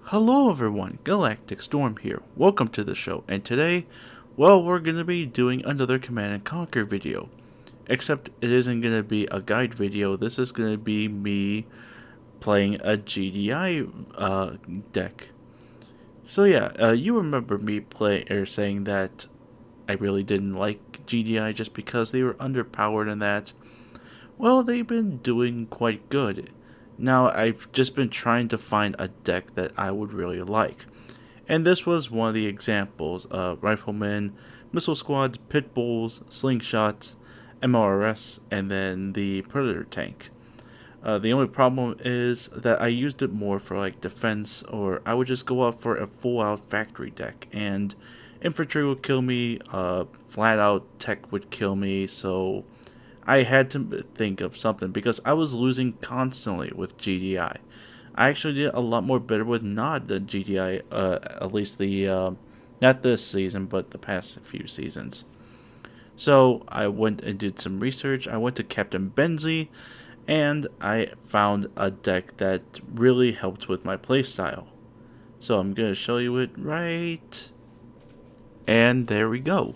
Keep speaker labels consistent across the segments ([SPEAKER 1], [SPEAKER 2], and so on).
[SPEAKER 1] Hello everyone, GalacticStorm here. Welcome to the show, and today, well, we're going to be doing another Command and Conquer video. Except it isn't going to be a guide video, this is going to be me playing a GDI deck. So yeah, you remember me saying that I really didn't like GDI just because they were underpowered and that. Well, they've been doing quite good. Now, I've just been trying to find a deck that I would really like. And this was one of the examples: Riflemen, Missile Squads, Pit Bulls, Slingshots, MRS, and then the Predator Tank. The only problem is that I used it more for like defense, or I would just go up for a full out factory deck, and infantry would kill me, flat out tech would kill me, so I had to think of something because I was losing constantly with GDI. I actually did a lot more better with Nod than GDI, at least not this season, but the past few seasons. So I went and did some research. I went to Captain Benzie, and I found a deck that really helped with my playstyle. So I'm going to show you it right. And there we go.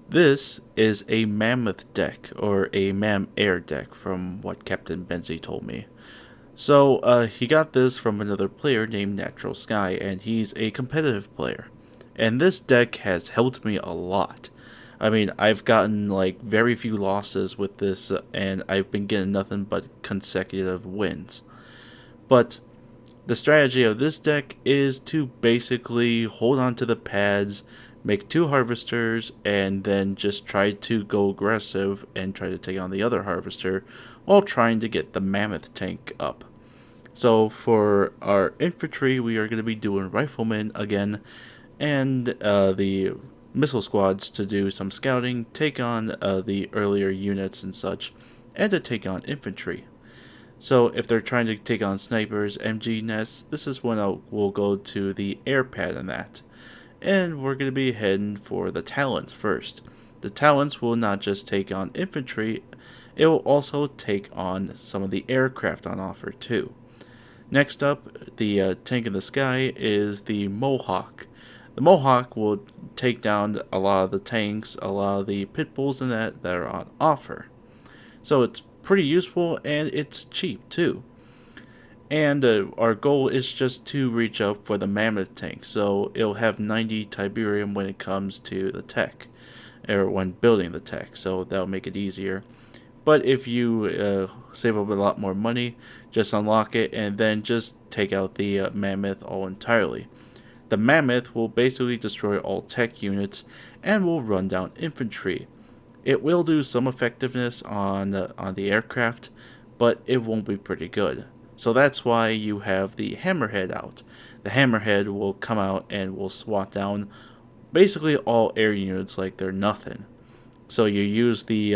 [SPEAKER 1] This is a Mammoth deck, or a Mam Air deck, from what Captain Benzie told me. So, he got this from another player named Natural Sky, and he's a competitive player. And this deck has helped me a lot. I mean, I've gotten, like, very few losses with this, and I've been getting nothing but consecutive wins. But the strategy of this deck is to basically hold on to the pads, make two harvesters, and then just try to go aggressive and try to take on the other harvester while trying to get the Mammoth tank up. So for our infantry, we are going to be doing Riflemen again, and the missile squads to do some scouting, take on the earlier units and such, and to take on infantry. So if they're trying to take on snipers, MG nests, this is when we'll go to the air pad and that. And we're going to be heading for the talents first. The talents will not just take on infantry, it will also take on some of the aircraft on offer too. Next up, the tank in the sky is the Mohawk. The Mohawk will take down a lot of the tanks, a lot of the pit bulls and that are on offer. So it's pretty useful, and it's cheap too. And our goal is just to reach up for the Mammoth tank, so it'll have 90 Tiberium when it comes to the tech, or when building the tech, so that'll make it easier. But if you save up a lot more money, just unlock it and then just take out the Mammoth all entirely. The Mammoth will basically destroy all tech units and will run down infantry. It will do some effectiveness on the aircraft, but it won't be pretty good. So that's why you have the Hammerhead out. The Hammerhead will come out and will swat down basically all air units like they're nothing. So you use the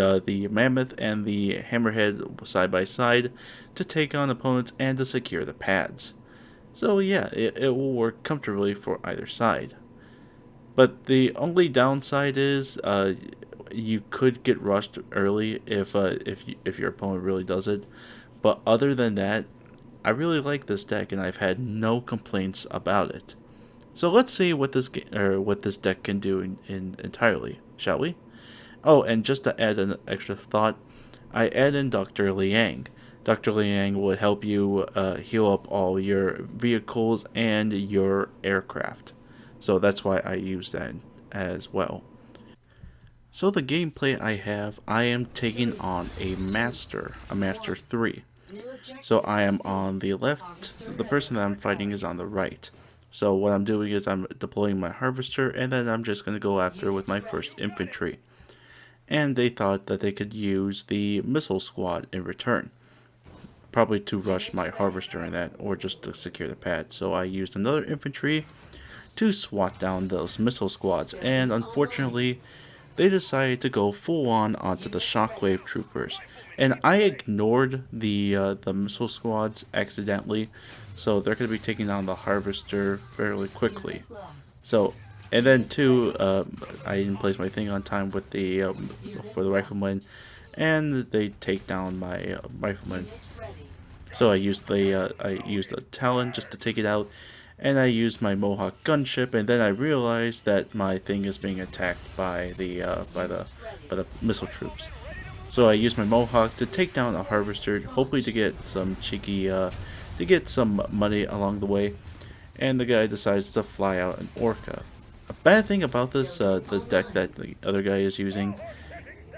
[SPEAKER 1] Mammoth and the Hammerhead side by side to take on opponents and to secure the pads. So yeah, it will work comfortably for either side. But the only downside is you could get rushed early if your opponent really does it. But other than that, I really like this deck, and I've had no complaints about it. So let's see what this deck can do entirely, shall we? Oh, and just to add an extra thought, I add in Dr. Liang. Dr. Liang will help you heal up all your vehicles and your aircraft. So that's why I use that as well. So the gameplay I am taking on a Master 3. So I am on the left, the person that I'm fighting is on the right. So what I'm doing is I'm deploying my harvester, and then I'm just going to go after with my first infantry. And they thought that they could use the missile squad in return. Probably to rush my harvester in that, or just to secure the pad. So I used another infantry to swat down those missile squads, and unfortunately they decided to go full on onto the shockwave troopers. And I ignored the missile squads accidentally, so they're going to be taking on the harvester fairly quickly. So, and then too, I didn't place my thing on time with the for the rifleman, and they take down my rifleman. So I used the talon just to take it out, and I used my Mohawk gunship, and then I realized that my thing is being attacked by the missile troops. So I used my Mohawk to take down a harvester, hopefully to get some cheeky, to get some money along the way. And the guy decides to fly out an Orca. A bad thing about this, the deck that the other guy is using,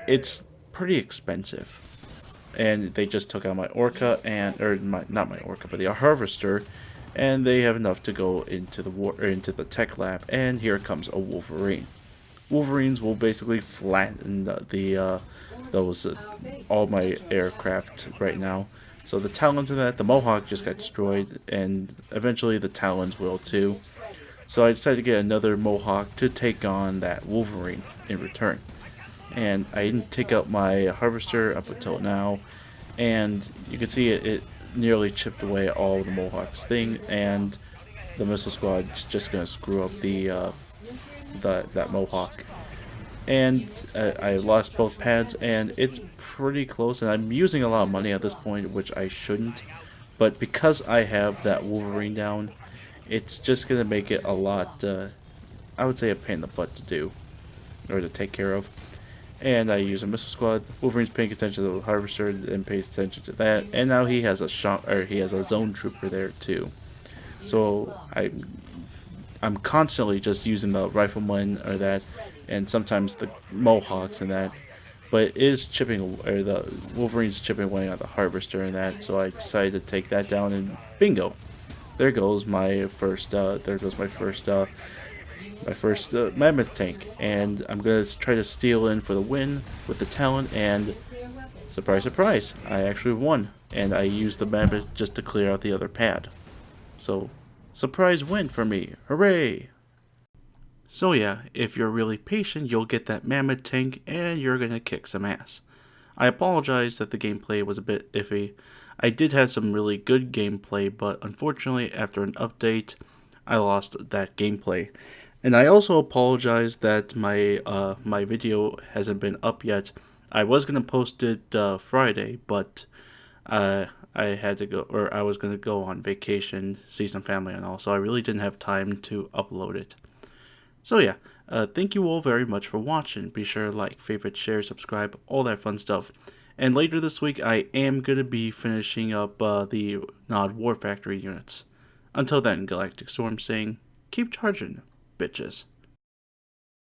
[SPEAKER 1] it's pretty expensive. And they just took out my Orca or not my Orca, but the Harvester, and they have enough to go into the into the tech lab. And here comes a Wolverine. Wolverines will basically flatten those all my aircraft right now. So the Talons of that, the Mohawk just got destroyed, and eventually the Talons will too. So I decided to get another Mohawk to take on that Wolverine in return. And I didn't take out my Harvester up until now, and you can see it nearly chipped away all the Mohawk's thing, and the missile squad's just gonna screw up that Mohawk. And I lost both pads, and it's pretty close, and I'm using a lot of money at this point, which I shouldn't. But because I have that Wolverine down, it's just going to make it a lot, I would say, a pain in the butt to do, or to take care of. And I use a missile squad. Wolverine's paying attention to the Harvester and pays attention to that. And now he has he has a zone trooper there too. So I'm constantly just using the rifleman or that, and sometimes the Mohawks and that. But it is chipping, or the Wolverine's chipping away on the Harvester and that. So I decided to take that down, and bingo, there goes my first. My first Mammoth tank, and I'm gonna try to steal in for the win with the Talon. And surprise, surprise, I actually won, and I used the Mammoth just to clear out the other pad. So surprise win for me, hooray! So yeah, if you're really patient, you'll get that Mammoth tank, and you're gonna kick some ass. I apologize that the gameplay was a bit iffy. I did have some really good gameplay, but unfortunately, after an update, I lost that gameplay. And I also apologize that my video hasn't been up yet. I was gonna post it Friday, but I had to go, or I was gonna go on vacation, see some family and all, so I really didn't have time to upload it. So yeah, thank you all very much for watching. Be sure to like, favorite, share, subscribe, all that fun stuff. And later this week, I am gonna be finishing up the Nod War Factory units. Until then, GalacticStorm saying, keep charging, bitches.